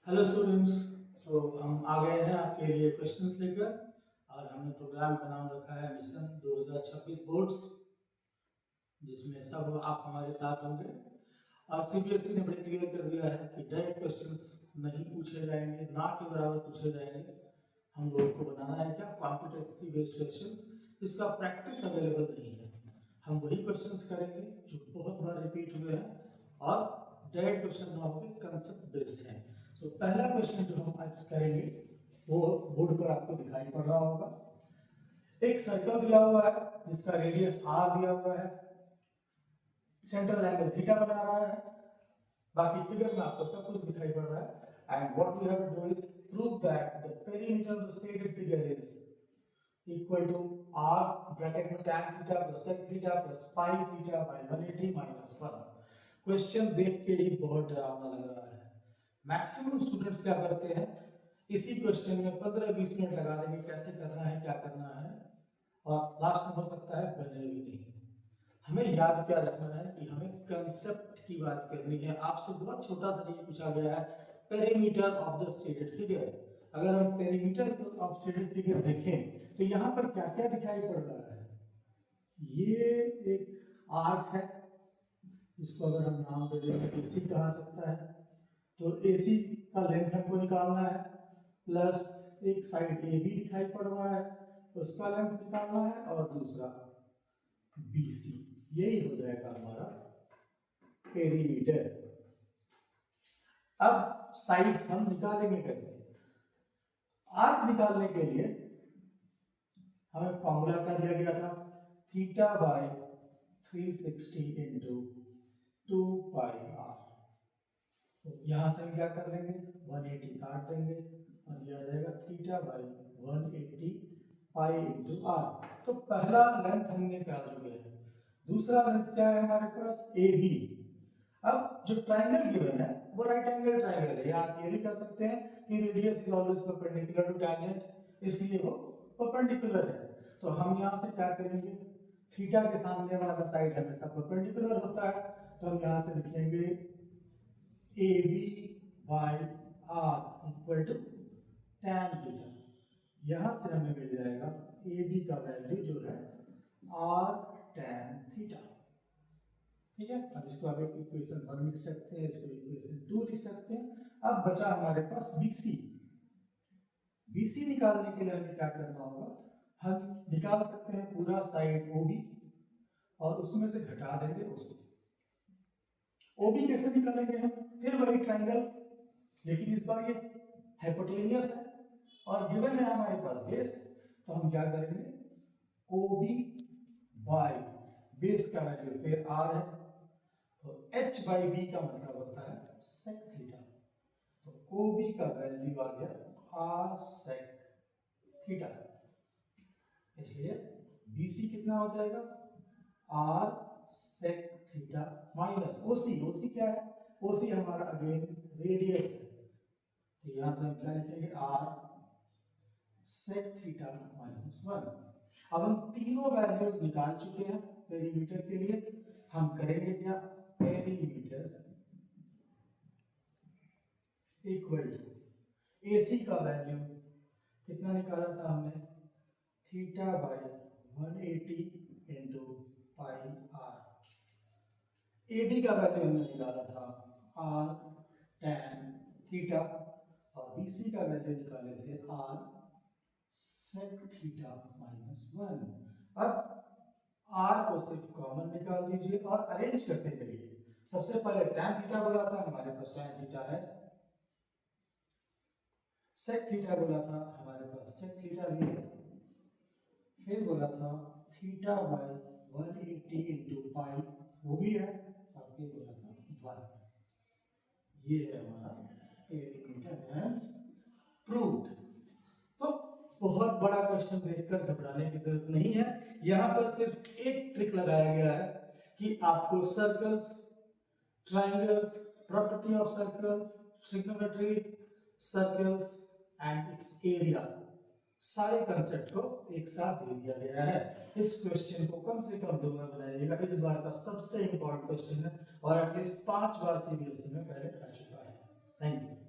Hello students. हम आ गए हैं आपके लिए क्वेश्चंस लेकर और हमने प्रोग्राम का नाम रखा है मिशन 2026 बोर्ड्स, जिसमें सब आप हमारे साथ होंगे। और सीबीएसई ने बड़े क्लियर कर दिया है कि डायरेक्ट क्वेश्चंस नहीं पूछे जाएंगे, ना के बराबर पूछे जाएंगे। हम लोगों को बनाना है क्या, कॉम्पिटेंसी बेस्ड क्वेश्चंस, इसका प्रैक्टिस अवेलेबल नहीं है। हम वही क्वेश्चंस करेंगे जो बहुत बार रिपीट हुए हैं और डायरेक्ट क्वेश्चन ना होकर कंसेप्ट बेस्ड है। सो पहला क्वेश्चन जो हम आज करेंगे वो बोर्ड पर आपको दिखाई पड़ रहा होगा। एक सर्कल दिया हुआ है जिसका रेडियस r दिया हुआ है, सेंट्रल एंगल थीटा बना रहा है। बाकी फिगर में आपको सब कुछ दिखाई पड़ रहा है। And what we have to do is prove that the perimeter of the stated figure is equal to r bracket में tan theta plus sec theta plus pi theta by 180 minus 1। Question देख के ही बहुत डरावना लग रहा है। Maximum students क्या करते हैं, इसी क्वेश्चन में 15-20 मिनट लगा देंगे कैसे करना है क्या करना है, और लास्ट में हो सकता है बने भी नहीं। हमें याद क्या रखना है कि हमें कंसेप्ट की बात करनी है। आपसे बहुत छोटा सा चीज पूछा गया है, perimeter of the shaded figure. अगर हम पेरीमीटर ऑफ शेडेड फिगर देखें तो यहाँ पर क्या क्या दिखाई पड़ रहा है। ये एक आर्क है, इसको अगर हम नाम दे दें तो एसी कहा सकता है। तो एसी का लेंथ हमको निकालना है, प्लस एक साइड ए बी दिखाई पड़ रहा है, उसका लेंथ निकालना है, और दूसरा बीसी। यही हो जाएगा हमारा पेरीमीटर। अब साइड्स हम निकालेंगे कैसे। आर्क निकालने के लिए हमें फॉर्मूला क्या दिया गया था, theta by 360 into 2 pi R. तो यहां से हम क्या कर लेंगे, 180 काट देंगे और यह आ जाएगा theta by 180 pi into R. तो पहला लेंथ हमने निकाल चुके हैं। दूसरा लेंथ क्या है हमारे पास, ए बी। अब जो ट्राइंगल गिवन है वो राइट एंगल ट्राइंगल है, या आप ये भी कह सकते हैं कि radius is always perpendicular to tangent, इसलिए वो परपेंडिकुलर है। तो हम यहाँ से क्या करेंगे, थीटा के सामने वाला साइड हमेशा परपेंडिकुलर होता है, तो हम यहाँ से लिखेंगे A B by R equal to tan theta. यहाँ से हमें मिल जाएगा ए बी का वैल्यू जो है आर tan थीटा। ठीक है, अब इसको आप इक्वेशन 1 लिख सकते हैं, इसको इक्वेशन 2 लिख सकते हैं। अब बचा हमारे पास बीसी। बीसी निकालने के लिए हमें क्या करना होगा, हम निकाल सकते हैं पूरा साइड ओबी और उसमें से घटा देंगे ओसी। ओबी कैसे निकालेंगे हम, फिर वही ट्रायंगल, लेकिन इस बार ये हाइपोटेनियस है और गिवन है हमारे पास बेस। तो हम क्या करेंगे, ओबी बाई बेस का वैल्यू फिर आर है, तो h बाई बी का मतलब होता है sec थीटा। तो OB का वैल्यू आ गया r sec थीटा, इसलिए BC कितना हो जाएगा r sec theta minus OC। OC क्या है, OC हमारा अगेन रेडियस है, तो यहां से हम क्या लिखेंगे r sec थीटा माइनस 1। अब हम तीनों वैल्यूज निकाल चुके हैं पेरीमीटर के लिए। हम करेंगे क्या, पेरीमीटर इक्वल टू AC का वैल्यू कितना निकाला था हमने, theta by 180 into pi R. AB का वैल्यू हमने निकाला था R tan थीटा, और BC का वैल्यू निकाले थे R sec थीटा माइनस 1। अब R को सिर्फ कॉमन निकाल दीजिए और अरेंज करते चलिए। सबसे पहले tan थीटा बोला था, हमारे पास tan थीटा है, sec थीटा बोला था, हमारे पास sec थीटा भी है, फिर बोला था थीटा बाई 180 इंटू पाई, वो भी है, और फिर बोला था 1। ये है हमारा पेरीमीटर एज प्रूव्ड। तो बहुत बड़ा क्वेश्चन देखकर घबराने की जरूरत नहीं है। यहाँ पर सिर्फ एक ट्रिक लगाया गया है कि आपको circles, triangles, property of circles, trigonometry, circles and it's area, सारे कंसेप्ट को एक साथ दे दिया गया है। इस क्वेश्चन को कम से कम 2 बार बनाइएगा, इस बार का सबसे इंपॉर्टेंट क्वेश्चन है और एटलीस्ट 5 बार सीबीएसई में पहले आ चुका है। Thank you.